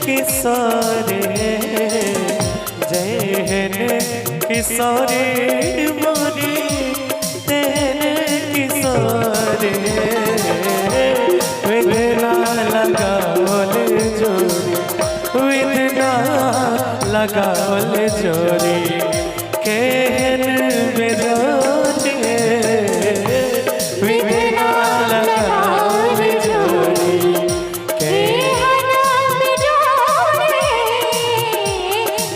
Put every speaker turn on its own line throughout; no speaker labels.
किशोरे जैन किशोरे मोरी तेन किशोरे विधना लगाओले जोरी विधना लगाओले जोरी केहन विरोधी विधना लगाओले जोरी केहन विरोधी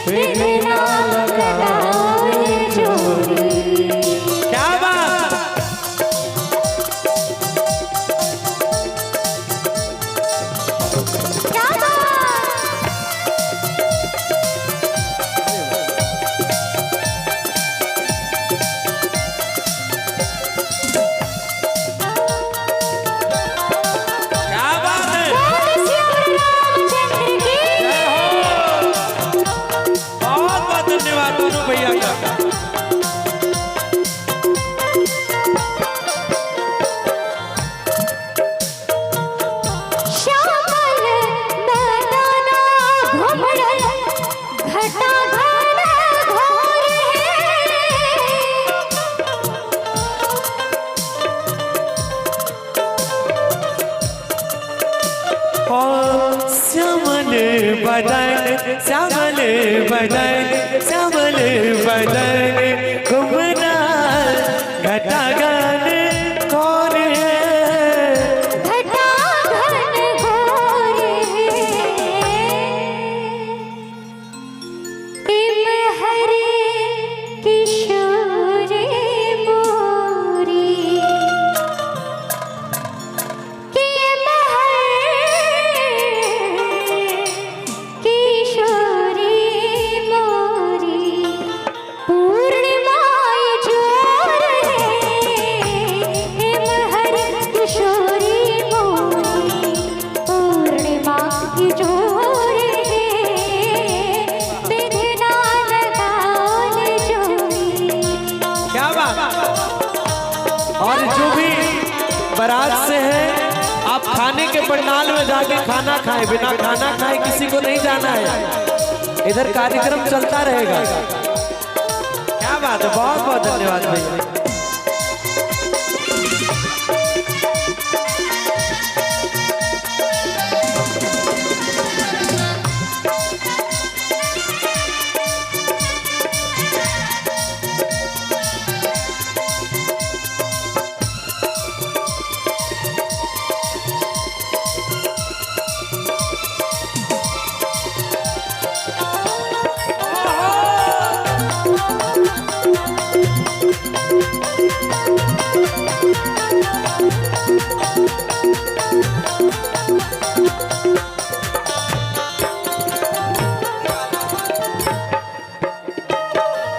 विधना लगाओले जोरी। क्या बात भैया का
श्यामल मैदाना घुमड़ घटा घन घोर
श्यामल बदन श्यामल बदन श्यामल बदन घुमना घटा घन घोर
घटा घन घोर इम हरे किशोरे मोरी किम हरे किशोरी मोरी पूर्णिमाय जोर हिम हरे किशोरी मोरी पूर्णिमा की जोर विधना लगाओले जोरी।
क्या बात। और जो भी बारात से है आप खाने के पंडाल में जाके खाना खाएं, बिना खाना खाए किसी को नहीं जाना है, इधर कार्यक्रम चलता रहेगा। क्या बात है, बहुत बहुत धन्यवाद भैया।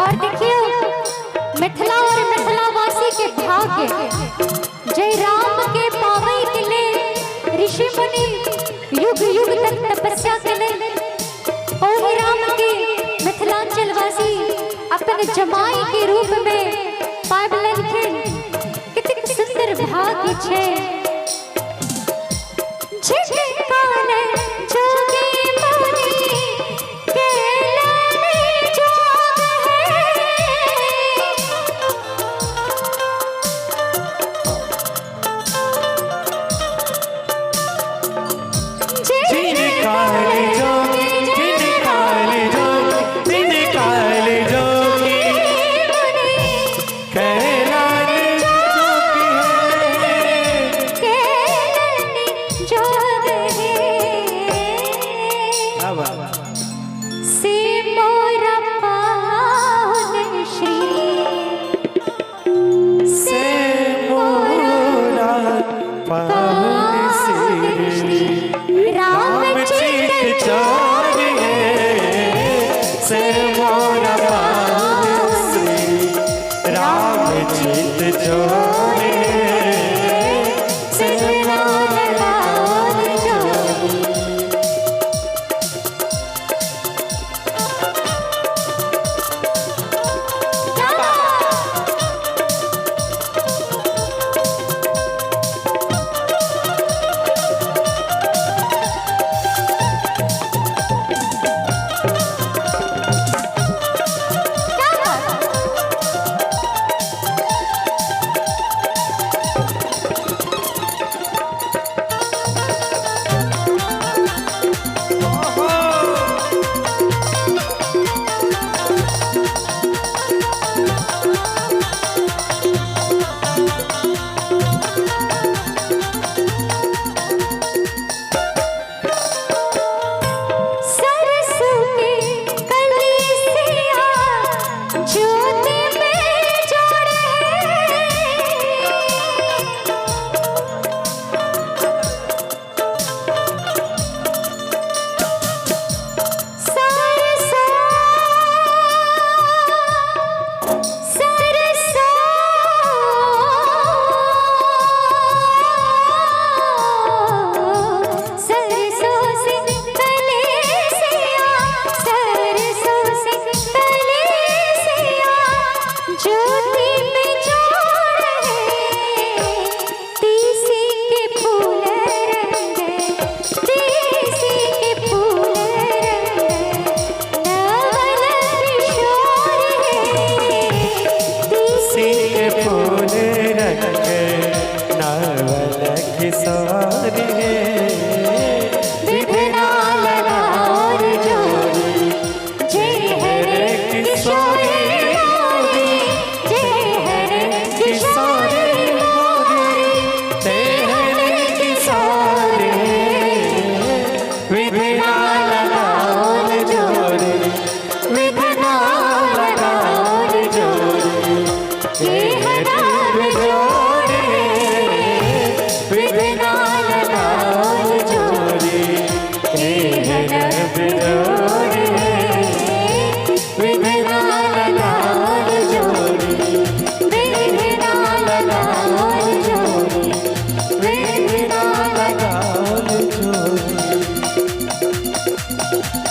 और देखिए मिथिला और मिथिलावासी के भाग्य जय राम के पावई के लिए ऋषि मुनि युग युग तक तपस्या करें। ओहि राम के मिथिलांचल वासी अपने जमाई के रूप में पावलन के कितने सुंदर भाग्य छे। झिझकाने जोगी मुनि केलाने जोग
जिनकाले जोगी जिनकाले जोगी जिनकाले जोगी कहलाने जोगी है
केलाने जोग
क्या बात।
से मोरा पावन श्री
से मोरा पावन श्री
राम
चित चोर से मोरा पावन श्री राम चित चोर से
लगाओले जोरी। है।